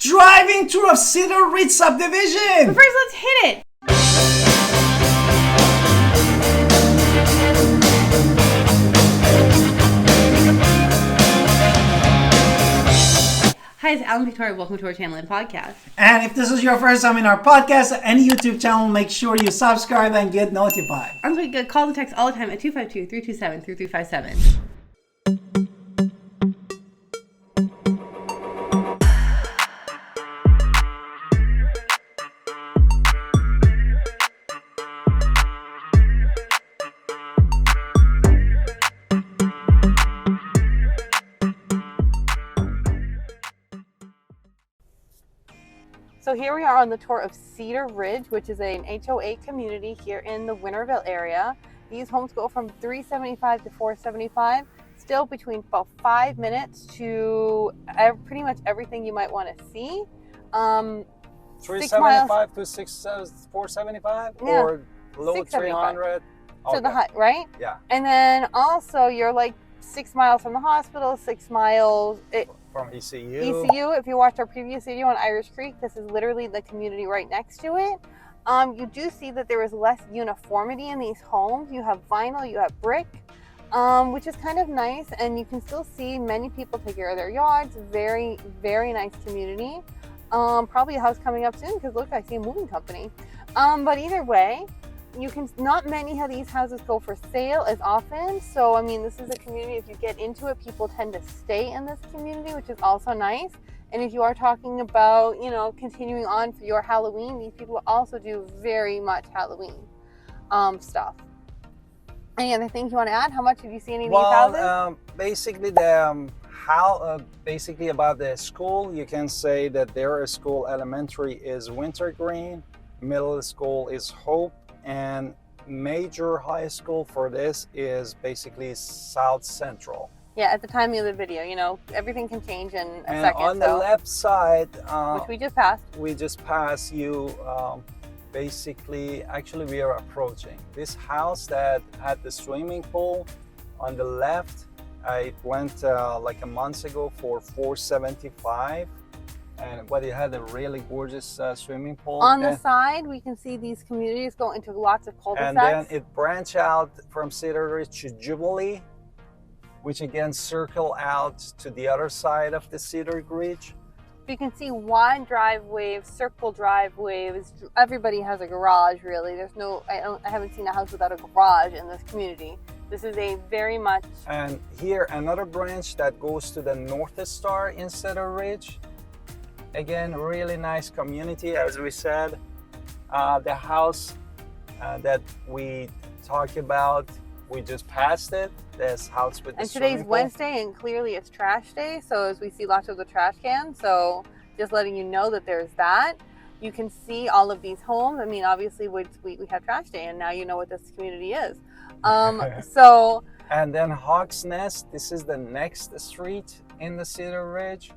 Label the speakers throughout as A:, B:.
A: driving tour of Cedar Ridge subdivision.
B: But first, let's hit it. Hi, it's Alan Victoria. Welcome to our channel and podcast.
A: And if this is your first time in our podcast or any YouTube channel, make sure you subscribe and get notified.
B: I'm going to call and text all the time at 252-327-3357. So here we are on the tour of Cedar Ridge, which is an HOA community here in the Winterville area. These homes go from $375 to $475, still between about 5 minutes to pretty much everything you might want to see.
C: 375 to 475,
B: yeah,
C: or low 300.
B: To the hut, right?
C: Yeah.
B: And then also you're like 6 miles from the hospital, 6 miles
C: from ECU.
B: If you watched our previous video on Irish Creek, this is literally the community right next to it. You do see that there is less uniformity in these homes. You have vinyl, you have brick, which is kind of nice, and you can still see many people take care of their yards. Very, very nice community. Probably a house coming up soon because look, I see a moving company. But either way, not many of these houses go for sale as often. So, I mean, this is a community, if you get into it, people tend to stay in this community, which is also nice. And if you are talking about, continuing on for your Halloween, these people also do very much Halloween stuff. Any other things you want to add? How much did you see any of these houses?
C: Basically, basically about the school, you can say that their school elementary is Wintergreen, middle school is Hope, and major high school for this is basically South Central.
B: Yeah, at the time of the video, everything can change in a
C: and
B: second.
C: On the left side,
B: which we just passed.
C: We just passed you. Basically, actually, we are approaching this house that had the swimming pool on the left. It went like a month ago for $475. But it had a really gorgeous swimming pool.
B: On the side, we can see these communities go into lots of cul-de-sacs.
C: And then it branched out from Cedar Ridge to Jubilee, which again circle out to the other side of the Cedar Ridge.
B: You can see wide driveways, circle driveways. Everybody has a garage, really. I haven't seen a house without a garage in this community. This is a very much...
C: And here, another branch that goes to the North Star in Cedar Ridge. Again, really nice community, as we said. The house that we talked about, we just passed it. This house with the swimming pool.
B: And today's Wednesday, and clearly it's trash day. So as we see lots of the trash cans, so just letting you know that there's that. You can see all of these homes. I mean, obviously we have trash day, and now you know what this community is. So.
C: And then Hawks Nest. This is the next street in the Cedar Ridge.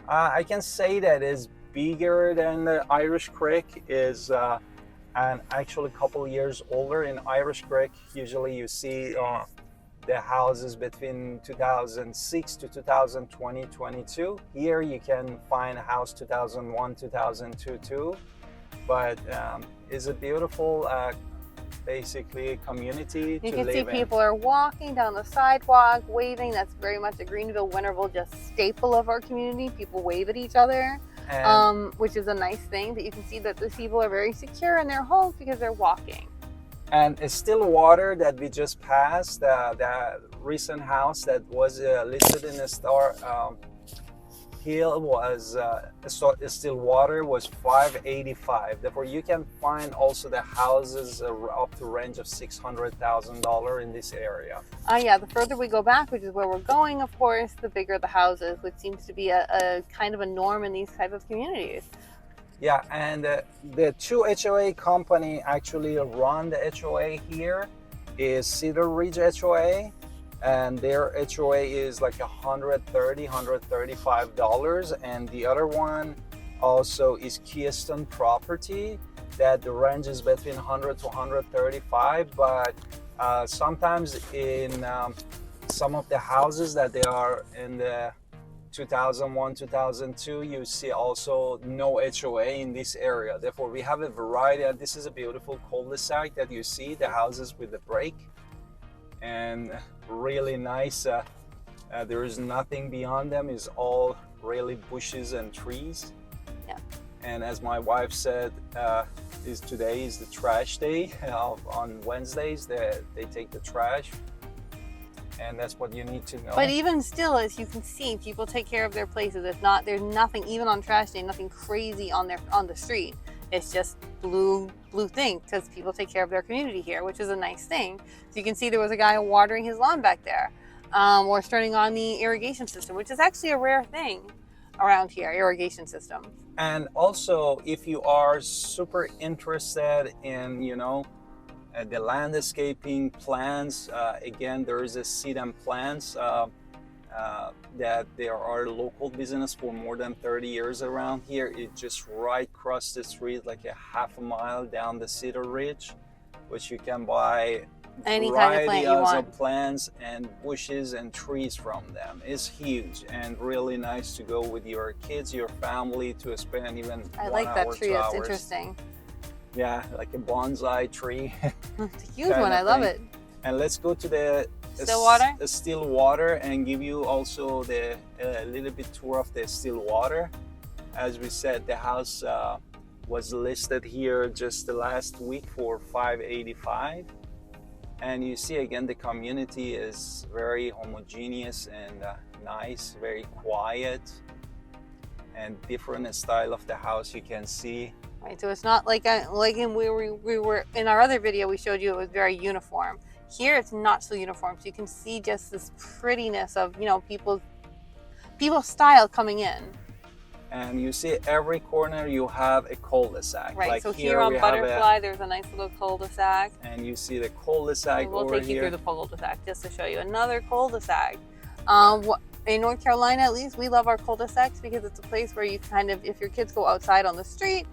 C: I can say that is bigger than the Irish Creek is, and actually a couple years older. In Irish Creek, usually you see the houses between 2006 to 2020, 22. Here you can find a house 2001, 2002 too. But it's a beautiful, basically, community to live in.
B: You can see people are walking down the sidewalk, waving. That's very much a Greenville, Winterville, just staple of our community. People wave at each other, which is a nice thing, that you can see that these people are very secure in their homes because they're walking.
C: And it's still water that we just passed. The recent house that was listed in the Star Hill was still water was $585. Therefore, you can find also the houses up to range of $600,000 in this area.
B: Yeah, the further we go back, which is where we're going, of course, the bigger the houses, which seems to be a kind of a norm in these type of communities.
C: Yeah, and the two HOA company actually run the HOA here is Cedar Ridge HOA, and their HOA is like $135, and the other one also is Keystone Property, that the range is between 100 to 135, but sometimes in some of the houses that they are in the 2001, 2002, you see also no HOA in this area. Therefore, we have a variety. This is a beautiful cul-de-sac that you see, the houses with the break, and really nice. There is nothing beyond them. It's all really bushes and trees.
B: Yeah.
C: And as my wife said, today is the trash day. On Wednesdays, they take the trash. And that's what you need to know.
B: But even still, as you can see, people take care of their places. There's nothing, even on trash day, nothing crazy on the street. It's just blue thing, because people take care of their community here, which is a nice thing. So you can see there was a guy watering his lawn back there, or turning on the irrigation system, which is actually a rare thing around here, irrigation system.
C: And also, if you are super interested in, the landscaping plans, again, there is a Cedar plans that there are local business for more than 30 years around here. It's just right across the street, like a half a mile down the Cedar Ridge, which you can buy
B: any kind of plant you want.
C: Of plants and bushes and trees from them. It's huge and really nice to go with your kids, your family, to spend even
B: I
C: 1
B: like that
C: hour,
B: tree.
C: 2
B: It's
C: hours.
B: interesting.
C: Yeah, like a bonsai tree.
B: It's a huge one. I love it.
C: And let's go to the still water and give you also a little bit tour of the still water. As we said, the house was listed here just the last week for $585. And you see again, the community is very homogeneous and nice, very quiet, and different style of the house you can see.
B: Right, so it's not like we were in our other video, we showed you it was very uniform. Here it's not so uniform, so you can see just this prettiness of people's style coming in.
C: And you see every corner you have a cul-de-sac.
B: Right,
C: like
B: so here on Butterfly there's a nice little cul-de-sac.
C: And you see the cul-de-sac
B: we'll
C: over
B: take you
C: here.
B: through the cul-de-sac just to show you another cul-de-sac. In North Carolina, at least, we love our cul-de-sacs because it's a place where you kind of, if your kids go outside on the street,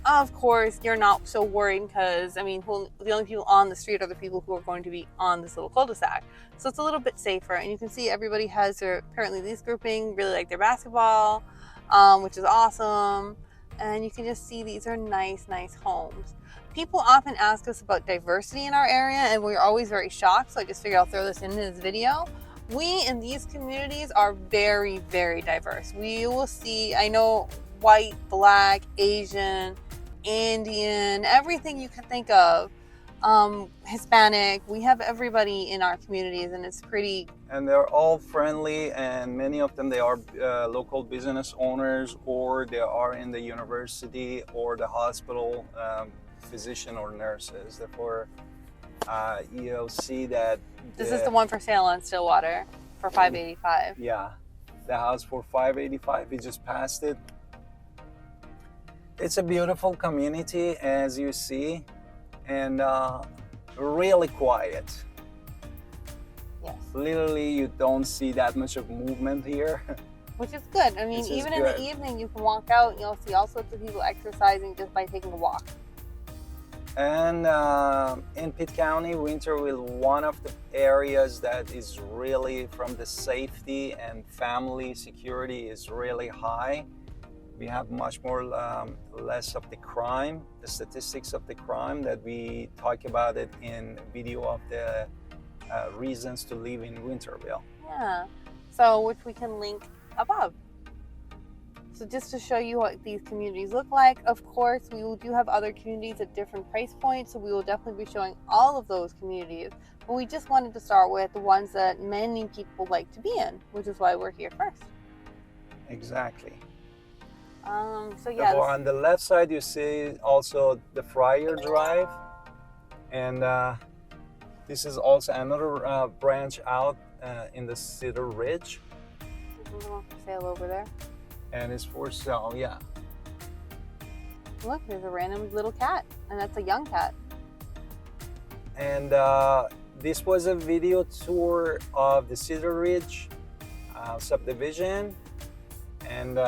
B: of course, you're not so worried because, the only people on the street are the people who are going to be on this little cul-de-sac. So it's a little bit safer. And you can see everybody has apparently these grouping, really like their basketball, which is awesome. And you can just see these are nice homes. People often ask us about diversity in our area, and we're always very shocked. So I just figured I'll throw this in this video. We in these communities are very, very diverse. We will see, I know, white, black, Asian, Indian, everything you can think of, Hispanic. We have everybody in our communities, and it's pretty.
C: And they're all friendly, and many of them, they are local business owners, or they are in the university or the hospital, physician or nurses. Therefore, you'll see that
B: this is the one for sale on Stillwater for $585.
C: Yeah, the house for $585. We just passed it. It's a beautiful community, as you see, and really quiet.
B: Yes.
C: Literally, you don't see that much of movement here.
B: Which is good. Even in the evening, you can walk out and you'll see all sorts of people exercising just by taking a walk.
C: And in Pitt County, Winterville, one of the areas that is really, from the safety and family security, is really high. We have much more less of the crime, the statistics of the crime that we talk about it in video of the reasons to live in Winterville.
B: Yeah, so which we can link above. So just to show you what these communities look like, of course, we do have other communities at different price points, so we will definitely be showing all of those communities. But we just wanted to start with the ones that many people like to be in, which is why we're here first.
C: Exactly.
B: So yeah.
C: On the left side, you see also the Friar Drive, and this is also another branch out in the Cedar Ridge.
B: There's one for sale over there.
C: And it's for sale, yeah.
B: Look, there's a random little cat, and that's a young cat.
C: And this was a video tour of the Cedar Ridge subdivision. And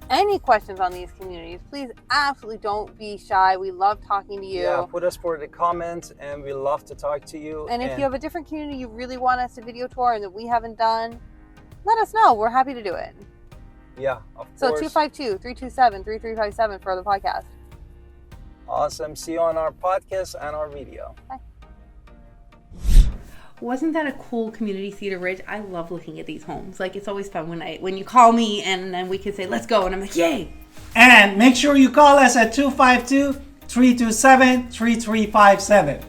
B: any questions on these communities, please absolutely don't be shy. We love talking to you.
C: Yeah, put us for the comment, and we love to talk to you.
B: And if you have a different community you really want us to video tour and that we haven't done, let us know. We're happy to do it.
C: Yeah, of
B: So
C: course.
B: 252-327-3357 for the podcast.
C: Awesome. See you on our podcast and our video.
B: Bye.
D: Wasn't that a cool community, Cedar Ridge? I love looking at these homes. Like, it's always fun when you call me and then we can say, let's go. And I'm like, yay.
A: And make sure you call us at 252-327-3357.